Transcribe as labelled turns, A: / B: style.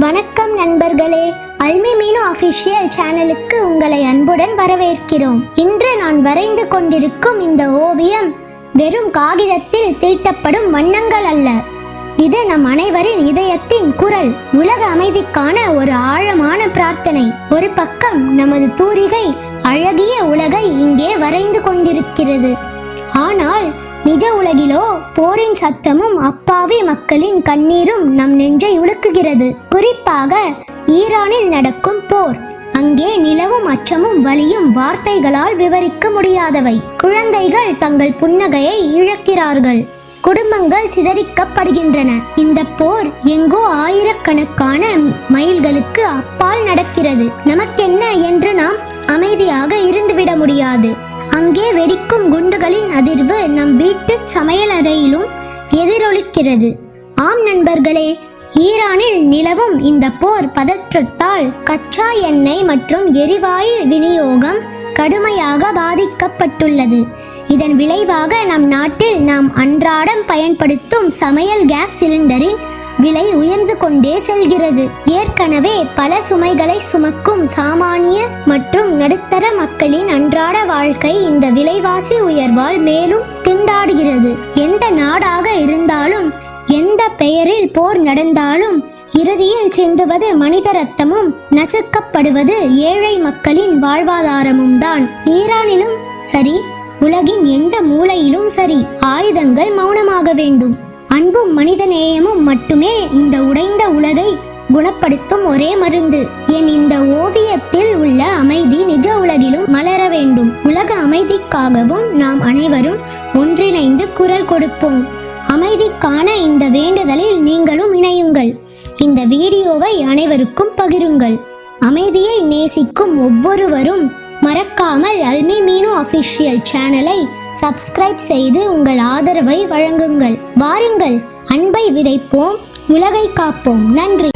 A: வணக்கம் நண்பர்களே, அல்மி மீனு அஃபிஷியல் சேனலுக்கு உங்களை அன்புடன் வரவேற்கிறோம். இன்று நான் வரைந்து கொண்டிருக்கும் இந்த ஓவியம் வெறும் காகிதத்தில் தீட்டப்படும் வண்ணங்கள் அல்ல. இது நம் அனைவரின் இதயத்தின் குரல், உலக அமைதிக்கான ஒரு ஆழமான பிரார்த்தனை. ஒரு பக்கம் நமது தூரிகை அழகிய உலகை இங்கே வரைந்து கொண்டிருக்கிறது. ஆனால் நிஜ உலகிலோ போரின் சத்தமும் அப்பாவி மக்களின் கண்ணீரும் நம் நெஞ்சை உலுக்குகிறது. குறிப்பாக ஈரானில் நடக்கும் போர். அங்கே நிலவும் அச்சமும் வலியும் வார்த்தைகளால் விவரிக்க முடியாதவை. குழந்தைகள் தங்கள் புன்னகையை இழக்கிறார்கள். குடும்பங்கள் சிதறிக்கப்படுகின்றன. இந்த போர் எங்கோ ஆயிரக்கணக்கான மைல்களுக்கு அப்பால் நடக்கிறது. நமக்கென்ன என்று நாம் அமைதியாக இருந்துவிட முடியாது. அங்கே வெடிக்கும் குண்டுகளின் அதிர்வு நம் வீட்டு சமையலறையிலும் எதிரொலிக்கிறது. ஆம் நண்பர்களே, ஈரானில் நிலவும் இந்த போர் பதற்றத்தால் கச்சா எண்ணெய் மற்றும் எரிவாயு விநியோகம் கடுமையாக பாதிக்கப்பட்டுள்ளது. இதன் விளைவாக நம் நாட்டில் நாம் அன்றாடம் பயன்படுத்தும் சமையல் கேஸ் சிலிண்டரின் விலை உயர்ந்து கொண்டே செல்கிறது. ஏற்கனவே பல சுமைகளை சுமக்கும் சாமானிய மற்றும் நடுத்தர மக்களின் அன்றாட வாழ்க்கை இந்த விலைவாசி உயர்வால் மேலும் திண்டாடுகிறது. எந்த நாடாக இருந்தாலும், எந்த பெயரில் போர் நடந்தாலும், இறுதியில் சிந்துவது மனித ரத்தமும் நசுக்கப்படுவது ஏழை மக்களின் வாழ்வாதாரமும் தான். ஈரானிலும் சரி, உலகின் எந்த மூலையிலும் சரி, ஆயுதங்கள் மௌனமாக வேண்டும். அன்பும் மனிதநேயமும் மட்டுமே இந்த உடைந்த உலகை குணப்படுத்தும் ஒரே மருந்து. என் இந்த ஓவியத்தில் உள்ள அமைதி நிஜ உலகிலும் மலர வேண்டும். உலக அமைதிக்காகவும் நாம் அனைவரும் ஒன்றிணைந்து குரல் கொடுப்போம். அமைதிக்கான இந்த வேண்டுதலில் நீங்களும் இணையுங்கள். இந்த வீடியோவை அனைவருக்கும் பகிருங்கள். அமைதியை நேசிக்கும் ஒவ்வொருவரும் மறக்காமல் அல்மி மீனு அஃபிஷியல் சேனலை சப்ஸ்கிரைப் செய்து உங்கள் ஆதரவை வழங்குங்கள். வாருங்கள், அன்பை விதைப்போம், உலகை காப்போம். நன்றி.